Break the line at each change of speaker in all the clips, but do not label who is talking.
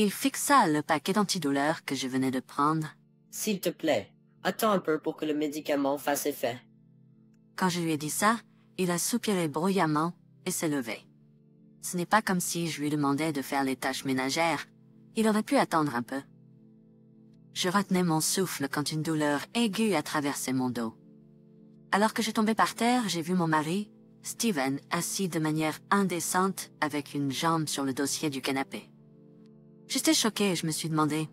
Il fixa le paquet d'antidouleurs que je venais de prendre.
S'il te plaît, attends un peu pour que le médicament fasse effet.
Quand je lui ai dit ça, il a soupiré bruyamment et s'est levé. Ce n'est pas comme si je lui demandais de faire les tâches ménagères. Il aurait pu attendre un peu. Je retenais mon souffle quand une douleur aiguë a traversé mon dos. Alors que je tombais par terre, j'ai vu mon mari, Steven, assis de manière indécente avec une jambe sur le dossier du canapé. J'étais choquée et je me suis demandé,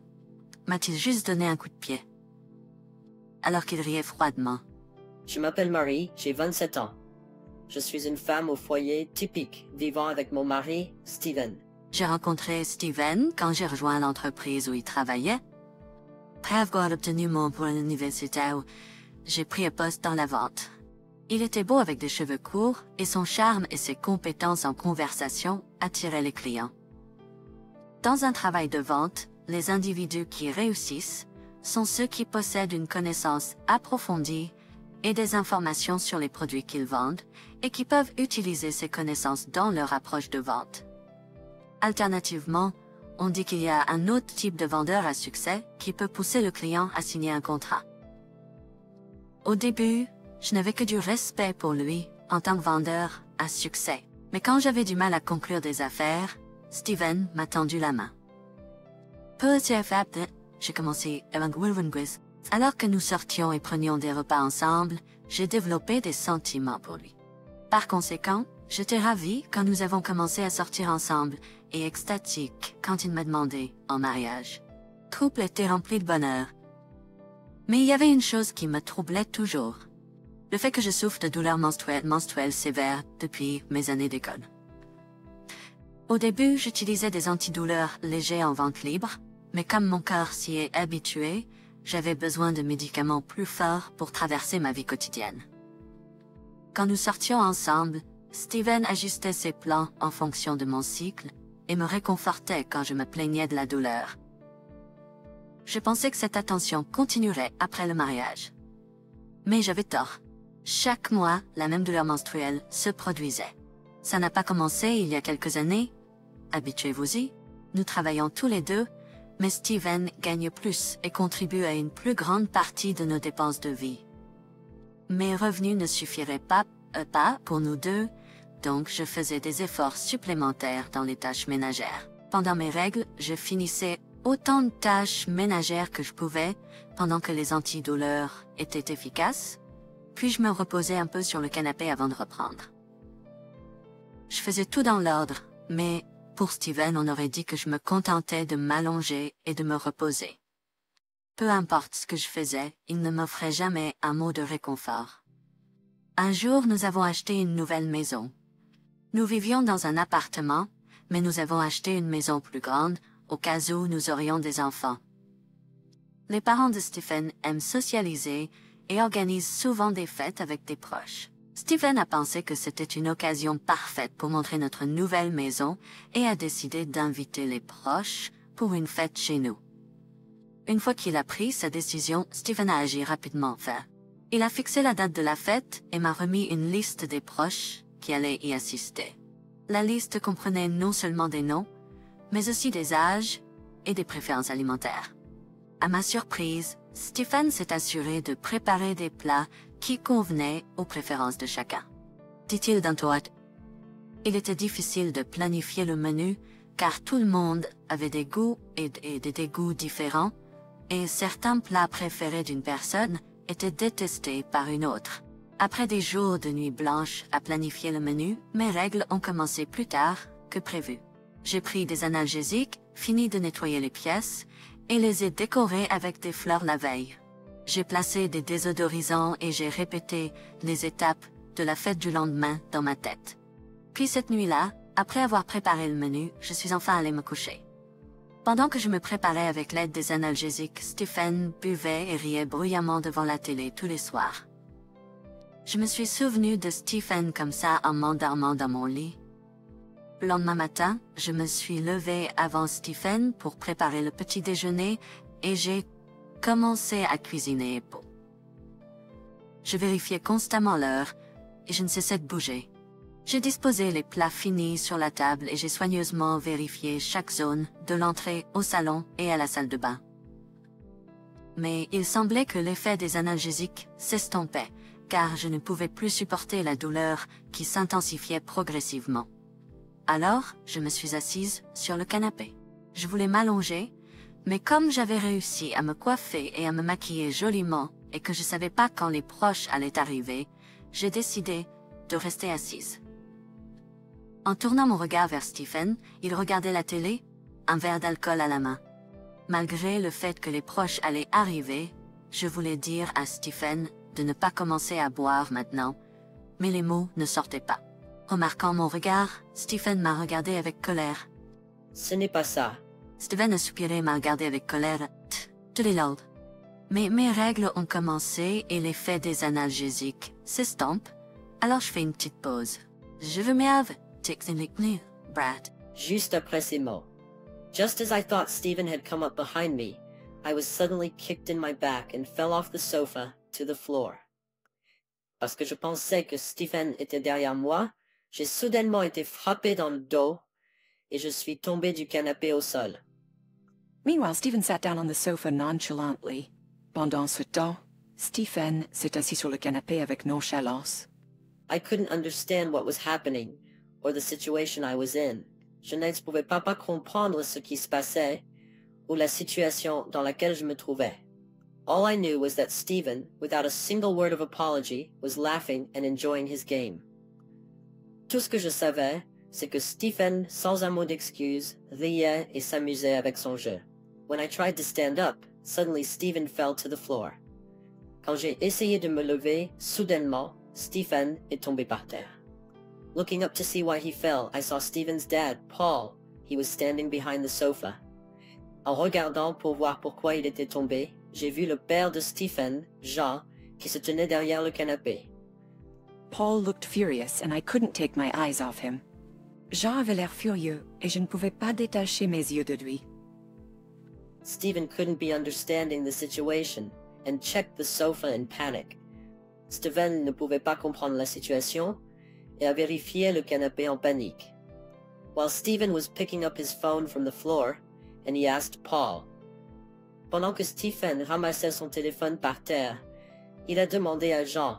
m'a-t-il juste donné un coup de pied? Alors qu'il riait froidement.
Je m'appelle Marie, j'ai 27 ans. Je suis une femme au foyer typique, vivant avec mon mari, Steven.
J'ai rencontré Steven quand j'ai rejoint l'entreprise où il travaillait. Après avoir obtenu mon brevet universitaire, j'ai pris un poste dans la vente. Il était beau avec des cheveux courts et son charme et ses compétences en conversation attiraient les clients. Dans un travail de vente, les individus qui réussissent sont ceux qui possèdent une connaissance approfondie et des informations sur les produits qu'ils vendent et qui peuvent utiliser ces connaissances dans leur approche de vente. Alternativement, on dit qu'il y a un autre type de vendeur à succès qui peut pousser le client à signer un contrat. Au début, je n'avais que du respect pour lui en tant que vendeur à succès. Mais quand j'avais du mal à conclure des affaires, Steven m'a tendu la main. Peu après, j'ai commencé avec Wilwinquiz. Alors que nous sortions et prenions des repas ensemble, j'ai développé des sentiments pour lui. Par conséquent, j'étais ravie quand nous avons commencé à sortir ensemble et extatique quand il m'a demandé en mariage. Le couple était rempli de bonheur. Mais il y avait une chose qui me troublait toujours. Le fait que je souffre de douleurs menstruelles sévères depuis mes années d'école. Au début, j'utilisais des antidouleurs légers en vente libre, mais comme mon corps s'y est habitué, j'avais besoin de médicaments plus forts pour traverser ma vie quotidienne. Quand nous sortions ensemble, Steven ajustait ses plans en fonction de mon cycle et me réconfortait quand je me plaignais de la douleur. Je pensais que cette attention continuerait après le mariage. Mais j'avais tort. Chaque mois, la même douleur menstruelle se produisait. Ça n'a pas commencé il y a quelques années. Habituez-vous-y. Nous travaillons tous les deux, mais Steven gagne plus et contribue à une plus grande partie de nos dépenses de vie. Mes revenus ne suffiraient pas pour nous deux, donc je faisais des efforts supplémentaires dans les tâches ménagères. Pendant mes règles, je finissais autant de tâches ménagères que je pouvais, pendant que les antidouleurs étaient efficaces, puis je me reposais un peu sur le canapé avant de reprendre. Je faisais tout dans l'ordre, mais pour Steven, on aurait dit que je me contentais de m'allonger et de me reposer. Peu importe ce que je faisais, il ne m'offrait jamais un mot de réconfort. Un jour, nous avons acheté une nouvelle maison. Nous vivions dans un appartement, mais nous avons acheté une maison plus grande, au cas où nous aurions des enfants. Les parents de Stephen aiment socialiser et organisent souvent des fêtes avec des proches. Stephen a pensé que c'était une occasion parfaite pour montrer notre nouvelle maison et a décidé d'inviter les proches pour une fête chez nous. Une fois qu'il a pris sa décision, Stephen a agi rapidement. Il a fixé la date de la fête et m'a remis une liste des proches qui allaient y assister. La liste comprenait non seulement des noms, mais aussi des âges et des préférences alimentaires. À ma surprise, Stephen s'est assuré de préparer des plats qui convenaient aux préférences de chacun. Dit-il d'un ton. Il était difficile de planifier le menu, car tout le monde avait des goûts et des dégoûts différents, et certains plats préférés d'une personne étaient détestés par une autre. Après des jours de nuit blanche à planifier le menu, mes règles ont commencé plus tard que prévu. J'ai pris des analgésiques, fini de nettoyer les pièces, et les ai décorées avec des fleurs la veille. J'ai placé des désodorisants et j'ai répété les étapes de la fête du lendemain dans ma tête. Puis cette nuit-là, après avoir préparé le menu, je suis enfin allée me coucher. Pendant que je me préparais avec l'aide des analgésiques, Stephen buvait et riait bruyamment devant la télé tous les soirs. Je me suis souvenu de Stephen comme ça en m'endormant dans mon lit. Le lendemain matin, je me suis levée avant Stephen pour préparer le petit déjeuner et j'ai commencé à cuisiner. Je vérifiais constamment l'heure et je ne cessais de bouger. J'ai disposé les plats finis sur la table et j'ai soigneusement vérifié chaque zone, de l'entrée au salon et à la salle de bain. Mais il semblait que l'effet des analgésiques s'estompait, car je ne pouvais plus supporter la douleur qui s'intensifiait progressivement. Alors, je me suis assise sur le canapé. Je voulais m'allonger, mais comme j'avais réussi à me coiffer et à me maquiller joliment, et que je savais pas quand les proches allaient arriver, j'ai décidé de rester assise. En tournant mon regard vers Stephen, il regardait la télé, un verre d'alcool à la main. Malgré le fait que les proches allaient arriver, je voulais dire à Stephen de ne pas commencer à boire maintenant, mais les mots ne sortaient pas. Remarquant mon regard, Stephen m'a regardé avec colère.
Ce n'est pas ça.
Stephen a soupiré et m'a regardé avec colère. Mais mes règles ont commencé et l'effet des analgésiques s'estompe, alors je fais une petite pause. Je veux m'ave. Brad.
Juste après ces mots. Just as I thought Stephen had come up behind me, I was suddenly kicked in my back and fell off the sofa to the floor. Parce que je pensais que Stephen était derrière moi, j'ai soudainement été frappé dans le dos et je suis tombé du canapé au sol.
Meanwhile, Stephen sat down on the sofa nonchalantly. Pendant ce temps, Stephen s'est assis sur le canapé avec nonchalance.
I couldn't understand what was happening, or the situation I was in. Je ne pouvais pas comprendre ce qui se passait, ou la situation dans laquelle je me trouvais. All I knew was that Stephen, without a single word of apology, was laughing and enjoying his game. Tout ce que je savais, c'est que Stephen, sans un mot d'excuse, riait et s'amusait avec son jeu. When I tried to stand up, suddenly Stephen fell to the floor. Quand j'ai essayé de me lever, soudainement, Stephen est tombé par terre. Looking up to see why he fell, I saw Stephen's dad, Paul. He was standing behind the sofa. En regardant pour voir pourquoi il était tombé, j'ai vu le père de Stephen, Jean, qui se tenait derrière le canapé.
Paul looked furious and I couldn't take my eyes off him. Jean avait l'air furieux et je ne pouvais pas détacher mes yeux de lui.
Stephen couldn't be understanding the situation and checked the sofa in panic. Stephen ne pouvait pas comprendre la situation et a vérifié le canapé en panique. While Stephen was picking up his phone from the floor, and he asked Paul. Pendant que Stephen ramassait son téléphone par terre, il a demandé à Jean.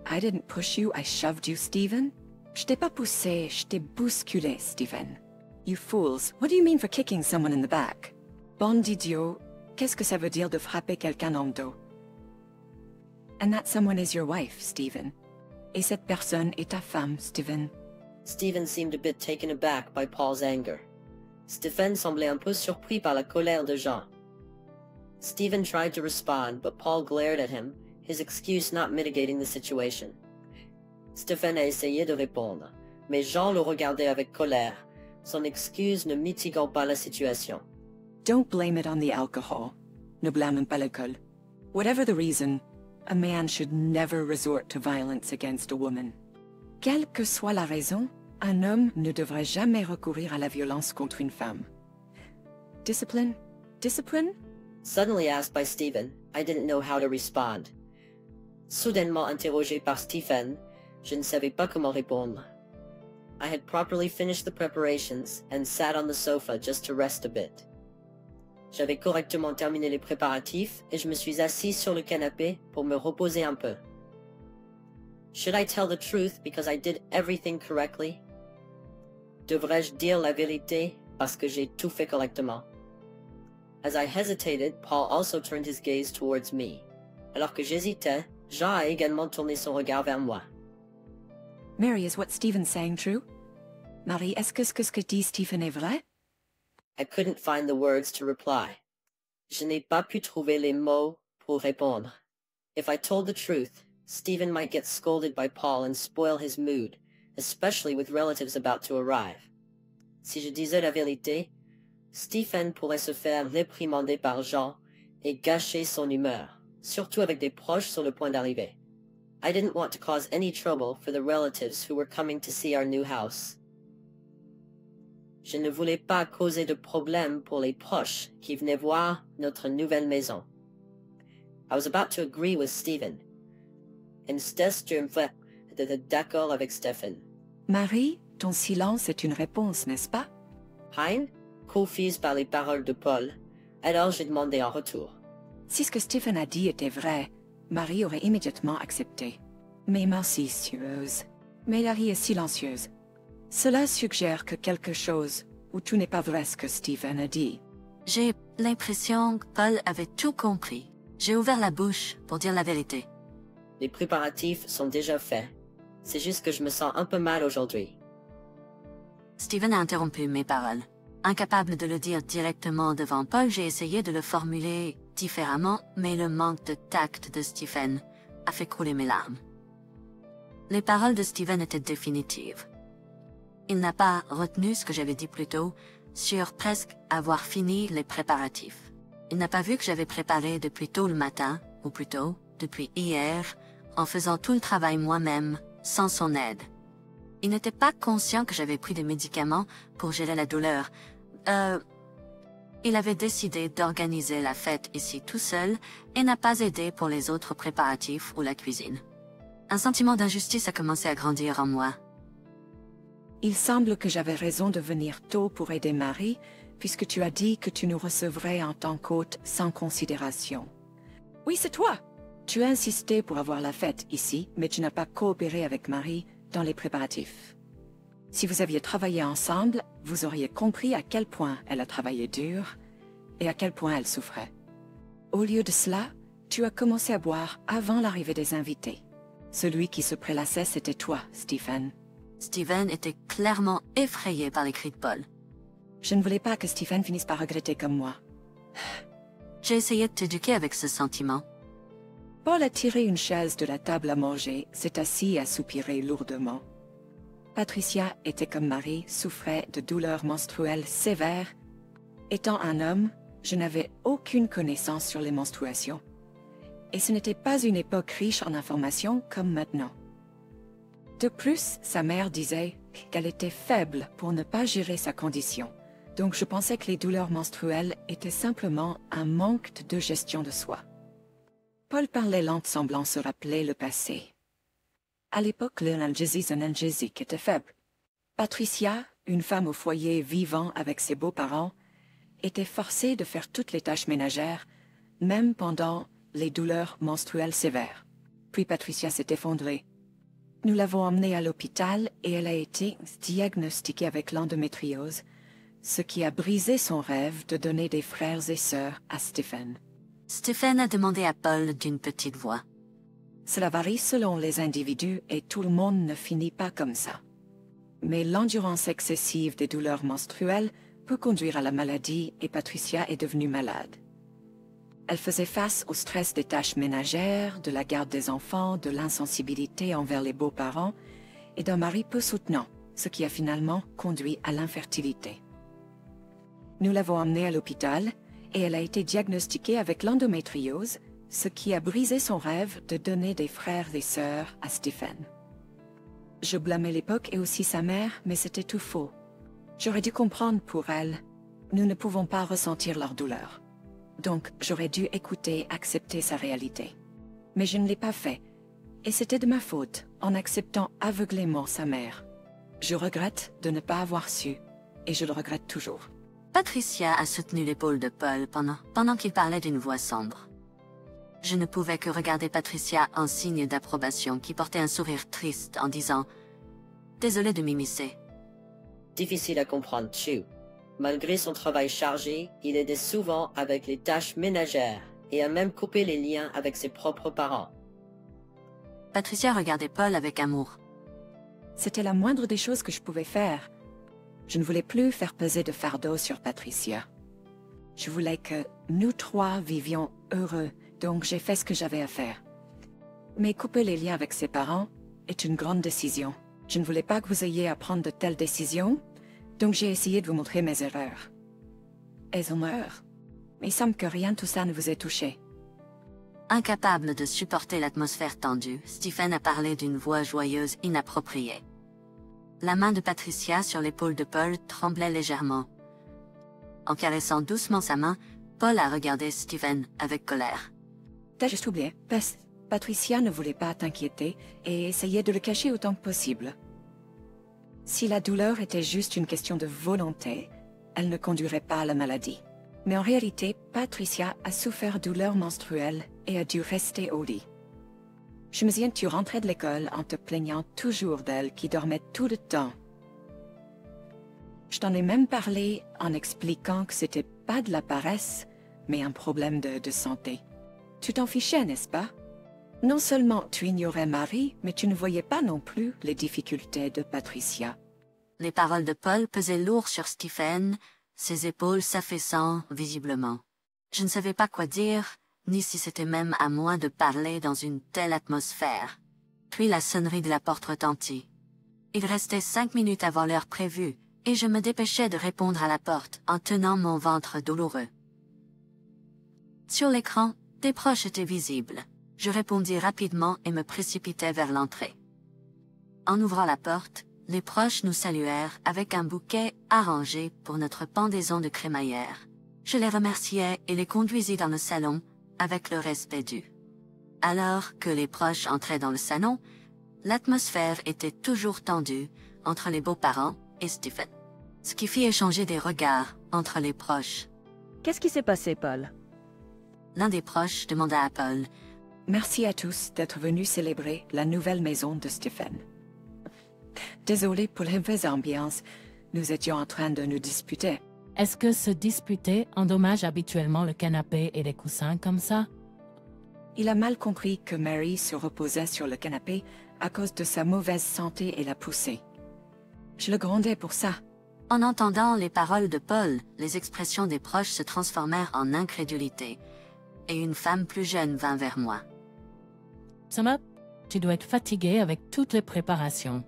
I didn't push you, I shoved you, Stephen. Je t'ai pas poussé, je t'ai bousculé, Stephen. You fools, what do you mean for kicking someone in the back? Bande d'idiot, qu'est-ce que ça veut dire de frapper quelqu'un dans le dos? And that someone is your wife, Stephen. Et cette personne est ta femme, Stephen.
Stephen seemed a bit taken aback by Paul's anger. Stephen semblait un peu surpris par la colère de Jean. Stephen tried to respond, but Paul glared at him, his excuse not mitigating the situation. Stephen a essayé de répondre, mais Jean le regardait avec colère, son excuse ne mitiguant pas la situation.
Don't blame it on the alcohol. Ne blâme pas l'alcool. Whatever the reason, a man should never resort to violence against a woman. Quelle que soit la raison, un homme ne devrait jamais recourir à la violence contre une femme. Discipline? Discipline?
Suddenly asked by Stephen, I didn't know how to respond. Soudainement interrogé par Stephen, je ne savais pas comment répondre. I had properly finished the preparations and sat on the sofa just to rest a bit. J'avais correctement terminé les préparatifs et je me suis assis sur le canapé pour me reposer un peu. Should I tell the truth because I did everything correctly? Devrais-je dire la vérité parce que j'ai tout fait correctement? As I hesitated, Paul also turned his gaze towards me. Alors que j'hésitais, Jean a également tourné son regard vers moi.
Mary, is what Stephen's saying true? Marie, est-ce que ce que dit Stephen est vrai?
I couldn't find the words to reply. Je n'ai pas pu trouver les mots pour répondre. If I told the truth, Stephen might get scolded by Paul and spoil his mood, especially with relatives about to arrive. Si je disais la vérité, Stephen pourrait se faire réprimander par Jean et gâcher son humeur, surtout avec des proches sur le point d'arriver. I didn't want to cause any trouble for the relatives who were coming to see our new house. Je ne voulais pas causer de problèmes pour les proches qui venaient voir notre nouvelle maison. I was about to agree with Stephen. J'étais d'accord avec Stephen.
Marie, ton silence est une réponse, n'est-ce pas?
Hein? Confuse par les paroles de Paul. Alors j'ai demandé en retour.
Si ce que Stephen a dit était vrai, Marie aurait immédiatement accepté. Mais merci, Sueuse. Mais Marie est silencieuse. Cela suggère que quelque chose, ou tout n'est pas vrai ce que Stephen a dit.
J'ai l'impression que Paul avait tout compris. J'ai ouvert la bouche pour dire la vérité.
Les préparatifs sont déjà faits. C'est juste que je me sens un peu mal aujourd'hui.
Stephen a interrompu mes paroles. Incapable de le dire directement devant Paul, j'ai essayé de le formuler différemment, mais le manque de tact de Stephen a fait couler mes larmes. Les paroles de Stephen étaient définitives. Il n'a pas retenu ce que j'avais dit plus tôt, sur presque avoir fini les préparatifs. Il n'a pas vu que j'avais préparé depuis tôt le matin, ou plutôt, depuis hier, en faisant tout le travail moi-même, sans son aide. Il n'était pas conscient que j'avais pris des médicaments pour gérer la douleur. Il avait décidé d'organiser la fête ici tout seul et n'a pas aidé pour les autres préparatifs ou la cuisine. Un sentiment d'injustice a commencé à grandir en moi.
Il semble que j'avais raison de venir tôt pour aider Marie, puisque tu as dit que tu nous recevrais en tant qu'hôte sans considération. Oui, c'est toi! Tu as insisté pour avoir la fête ici, mais tu n'as pas coopéré avec Marie dans les préparatifs. Si vous aviez travaillé ensemble, vous auriez compris à quel point elle a travaillé dur et à quel point elle souffrait. Au lieu de cela, tu as commencé à boire avant l'arrivée des invités. Celui qui se prélassait, c'était toi, Stephen.
Stephen était clairement effrayé par les cris de Paul.
Je ne voulais pas que Stephen finisse par regretter comme moi.
J'ai essayé de t'éduquer avec ce sentiment.
Paul a tiré une chaise de la table à manger, s'est assis et a soupiré lourdement. Patricia était comme Marie, souffrait de douleurs menstruelles sévères. Étant un homme, je n'avais aucune connaissance sur les menstruations. Et ce n'était pas une époque riche en informations comme maintenant. De plus, sa mère disait qu'elle était faible pour ne pas gérer sa condition. Donc je pensais que les douleurs menstruelles étaient simplement un manque de gestion de soi. Paul parlait lente semblant se rappeler le passé. À l'époque, l'analgésique était faible. Patricia, une femme au foyer vivant avec ses beaux-parents, était forcée de faire toutes les tâches ménagères, même pendant les douleurs menstruelles sévères. Puis Patricia s'est effondrée. Nous l'avons emmenée à l'hôpital et elle a été diagnostiquée avec l'endométriose, ce qui a brisé son rêve de donner des frères et sœurs à Stephen.
Stephen a demandé à Paul d'une petite voix.
Cela varie selon les individus et tout le monde ne finit pas comme ça. Mais l'endurance excessive des douleurs menstruelles peut conduire à la maladie et Patricia est devenue malade. Elle faisait face au stress des tâches ménagères, de la garde des enfants, de l'insensibilité envers les beaux-parents et d'un mari peu soutenant, ce qui a finalement conduit à l'infertilité. Nous l'avons emmenée à l'hôpital et elle a été diagnostiquée avec l'endométriose, ce qui a brisé son rêve de donner des frères et sœurs à Stephen. Je blâmais l'époque et aussi sa mère, mais c'était tout faux. J'aurais dû comprendre pour elle. Nous ne pouvons pas ressentir leur douleur. Donc, j'aurais dû écouter, accepter sa réalité. Mais je ne l'ai pas fait. Et c'était de ma faute, en acceptant aveuglément sa mère. Je regrette de ne pas avoir su, et je le regrette toujours.
Patricia a soutenu l'épaule de Paul pendant qu'il parlait d'une voix sombre. Je ne pouvais que regarder Patricia en signe d'approbation qui portait un sourire triste en disant « Désolé de m'immiscer. »
Difficile à comprendre, Chu. Malgré son travail chargé, il aidait souvent avec les tâches ménagères et a même coupé les liens avec ses propres parents.
Patricia regardait Paul avec amour.
C'était la moindre des choses que je pouvais faire. Je ne voulais plus faire peser de fardeau sur Patricia. Je voulais que nous trois vivions heureux, donc j'ai fait ce que j'avais à faire. Mais couper les liens avec ses parents est une grande décision. Je ne voulais pas que vous ayez à prendre de telles décisions, donc j'ai essayé de vous montrer mes erreurs. Elles ont erreur. Mais il semble que rien de tout ça ne vous ait touché.
Incapable de supporter l'atmosphère tendue, Stephen a parlé d'une voix joyeuse inappropriée. La main de Patricia sur l'épaule de Paul tremblait légèrement. En caressant doucement sa main, Paul a regardé Stephen avec colère.
T'as juste oublié. Patricia ne voulait pas t'inquiéter et essayait de le cacher autant que possible. Si la douleur était juste une question de volonté, elle ne conduirait pas à la maladie. Mais en réalité, Patricia a souffert de douleurs menstruelles et a dû rester au lit. Je me souviens que tu rentrais de l'école en te plaignant toujours d'elle qui dormait tout le temps. Je t'en ai même parlé en expliquant que c'était pas de la paresse, mais un problème de santé. Tu t'en fichais, n'est-ce pas? Non seulement tu ignorais Marie, mais tu ne voyais pas non plus les difficultés de Patricia.
Les paroles de Paul pesaient lourd sur Stephen, ses épaules s'affaissant visiblement. Je ne savais pas quoi dire, ni si c'était même à moi de parler dans une telle atmosphère. Puis la sonnerie de la porte retentit. Il restait 5 minutes avant l'heure prévue, et je me dépêchais de répondre à la porte en tenant mon ventre douloureux. Sur l'écran, des proches étaient visibles. Je répondis rapidement et me précipitai vers l'entrée. En ouvrant la porte, les proches nous saluèrent avec un bouquet arrangé pour notre pendaison de crémaillère. Je les remerciai et les conduisis dans le salon avec le respect dû. Alors que les proches entraient dans le salon, l'atmosphère était toujours tendue entre les beaux-parents et Stephen, ce qui fit échanger des regards entre les proches.
Qu'est-ce qui s'est passé, Paul?
L'un des proches demanda à Paul
« Merci à tous d'être venus célébrer la nouvelle maison de Stephen. Désolé pour la mauvaise ambiance, nous étions en train de nous disputer. »
Est-ce que se disputer endommage habituellement le canapé et les coussins comme ça?
Il a mal compris que Mary se reposait sur le canapé à cause de sa mauvaise santé et l'a poussé. Je le grondais pour ça.
En entendant les paroles de Paul, les expressions des proches se transformèrent en incrédulité, et une femme plus jeune vint vers moi.
Summer, tu dois être fatiguée avec toutes les préparations.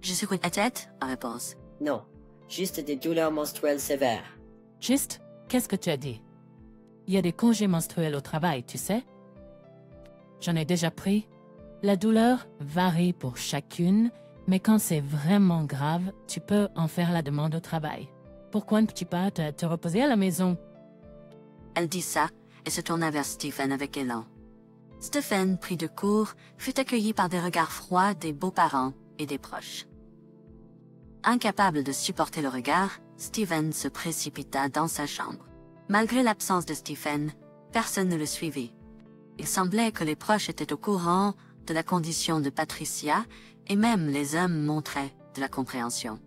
Je secouai la tête en réponse.
Non, juste des douleurs menstruelles sévères.
Juste, qu'est-ce que tu as dit? Il y a des congés menstruels au travail, tu sais? J'en ai déjà pris. La douleur varie pour chacune, mais quand c'est vraiment grave, tu peux en faire la demande au travail. Pourquoi ne peux-tu pas te reposer à la maison?
Elle dit ça et se tourna vers Stephen avec élan. Stephen, pris de court, fut accueilli par des regards froids des beaux-parents et des proches. Incapable de supporter le regard, Stephen se précipita dans sa chambre. Malgré l'absence de Stephen, personne ne le suivit. Il semblait que les proches étaient au courant de la condition de Patricia, et même les hommes montraient de la compréhension.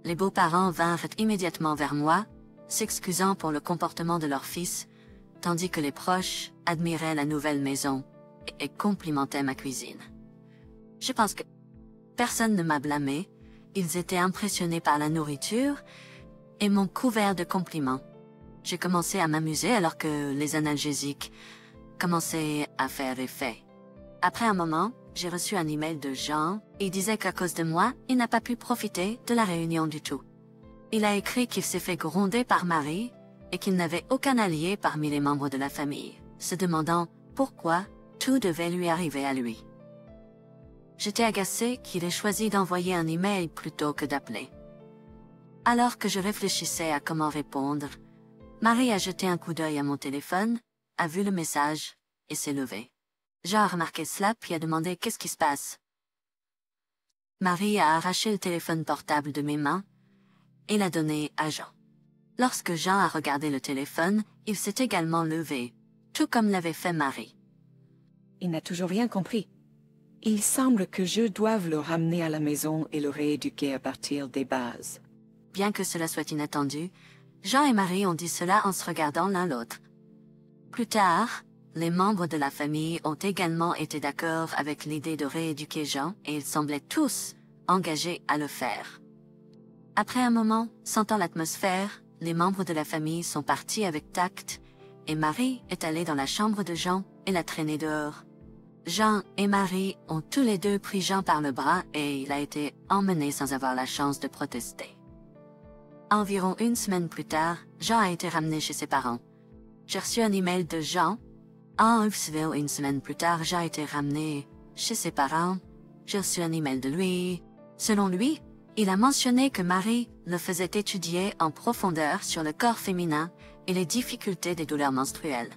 Les beaux-parents vinrent immédiatement vers moi, s'excusant pour le comportement de leur fils, tandis que les proches admiraient la nouvelle maison et complimentaient ma cuisine. Je pense que personne ne m'a blâmé, ils étaient impressionnés par la nourriture et m'ont couvert de compliments. J'ai commencé à m'amuser alors que les analgésiques commençaient à faire effet. Après un moment, j'ai reçu un email de Jean, et il disait qu'à cause de moi, il n'a pas pu profiter de la réunion du tout. Il a écrit qu'il s'est fait gronder par Marie et qu'il n'avait aucun allié parmi les membres de la famille, se demandant pourquoi tout devait lui arriver à lui. J'étais agacée qu'il ait choisi d'envoyer un email plutôt que d'appeler. Alors que je réfléchissais à comment répondre, Marie a jeté un coup d'œil à mon téléphone, a vu le message et s'est levée. Jean a remarqué cela puis a demandé qu'est-ce qui se passe. Marie a arraché le téléphone portable de mes mains et l'a donné à Jean. Lorsque Jean a regardé le téléphone, il s'est également levé, tout comme l'avait fait Marie.
Il n'a toujours rien compris. Il semble que je doive le ramener à la maison et le rééduquer à partir des bases.
Bien que cela soit inattendu, Jean et Marie ont dit cela en se regardant l'un l'autre. Plus tard, les membres de la famille ont également été d'accord avec l'idée de rééduquer Jean et ils semblaient tous engagés à le faire. Après un moment, sentant l'atmosphère, les membres de la famille sont partis avec tact et Marie est allée dans la chambre de Jean et l'a traîné dehors. Jean et Marie ont tous les deux pris Jean par le bras et il a été emmené sans avoir la chance de protester. Environ une semaine plus tard, Jean a été ramené chez ses parents. J'ai reçu un email de Jean. Une semaine plus tard, Jean a été ramené chez ses parents. J'ai reçu un email de lui. Selon lui, il a mentionné que Marie le faisait étudier en profondeur sur le corps féminin et les difficultés des douleurs menstruelles.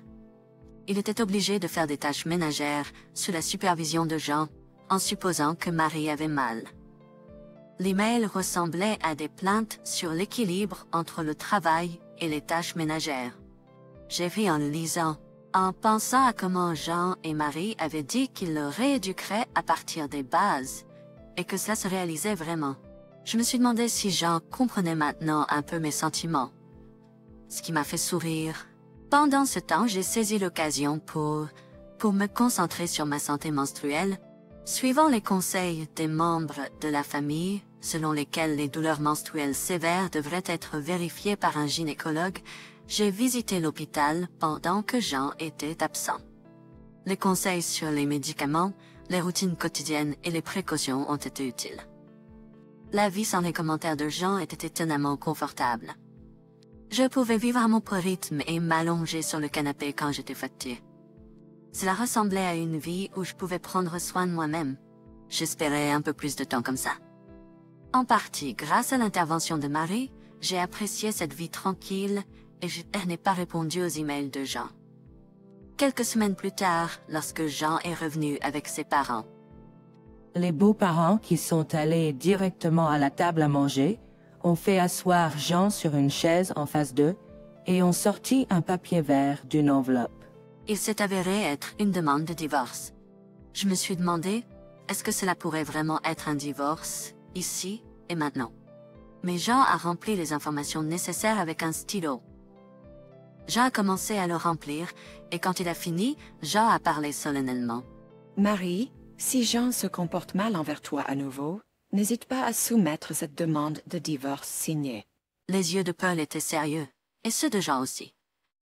Il était obligé de faire des tâches ménagères sous la supervision de Jean, en supposant que Marie avait mal. L'email ressemblait à des plaintes sur l'équilibre entre le travail et les tâches ménagères. J'ai ri en le lisant, en pensant à comment Jean et Marie avaient dit qu'ils le rééduqueraient à partir des bases, et que ça se réalisait vraiment. Je me suis demandé si Jean comprenait maintenant un peu mes sentiments, ce qui m'a fait sourire. Pendant ce temps, j'ai saisi l'occasion pour me concentrer sur ma santé menstruelle, suivant les conseils des membres de la famille, selon lesquels les douleurs menstruelles sévères devraient être vérifiées par un gynécologue. J'ai visité l'hôpital pendant que Jean était absent. Les conseils sur les médicaments, les routines quotidiennes et les précautions ont été utiles. La vie sans les commentaires de Jean était étonnamment confortable. Je pouvais vivre à mon propre rythme et m'allonger sur le canapé quand j'étais fatiguée. Cela ressemblait à une vie où je pouvais prendre soin de moi-même. J'espérais un peu plus de temps comme ça. En partie, grâce à l'intervention de Marie, j'ai apprécié cette vie tranquille et je n'ai pas répondu aux emails de Jean. Quelques semaines plus tard, lorsque Jean est revenu avec ses parents.
Les beaux-parents qui sont allés directement à la table à manger ont fait asseoir Jean sur une chaise en face d'eux et ont sorti un papier vert d'une enveloppe.
Il s'est avéré être une demande de divorce. Je me suis demandé, est-ce que cela pourrait vraiment être un divorce, ici et maintenant? Mais Jean a rempli les informations nécessaires avec un stylo. Jean a commencé à le remplir, et quand il a fini, Jean a parlé solennellement.
Marie, si Jean se comporte mal envers toi à nouveau, n'hésite pas à soumettre cette demande de divorce signée.
Les yeux de Paul étaient sérieux, et ceux de Jean aussi.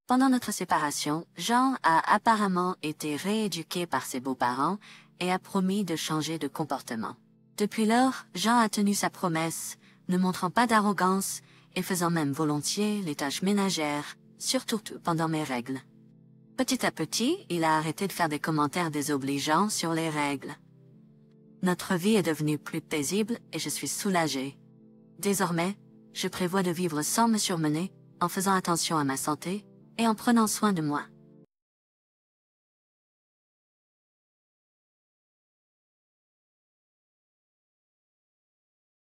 Pendant notre séparation, Jean a apparemment été rééduqué par ses beaux-parents et a promis de changer de comportement. Depuis lors, Jean a tenu sa promesse, ne montrant pas d'arrogance et faisant même volontiers les tâches ménagères, surtout pendant mes règles. Petit à petit, il a arrêté de faire des commentaires désobligeants sur les règles. Notre vie est devenue plus paisible et je suis soulagée. Désormais, je prévois de vivre sans me surmener, en faisant attention à ma santé et en prenant soin de moi.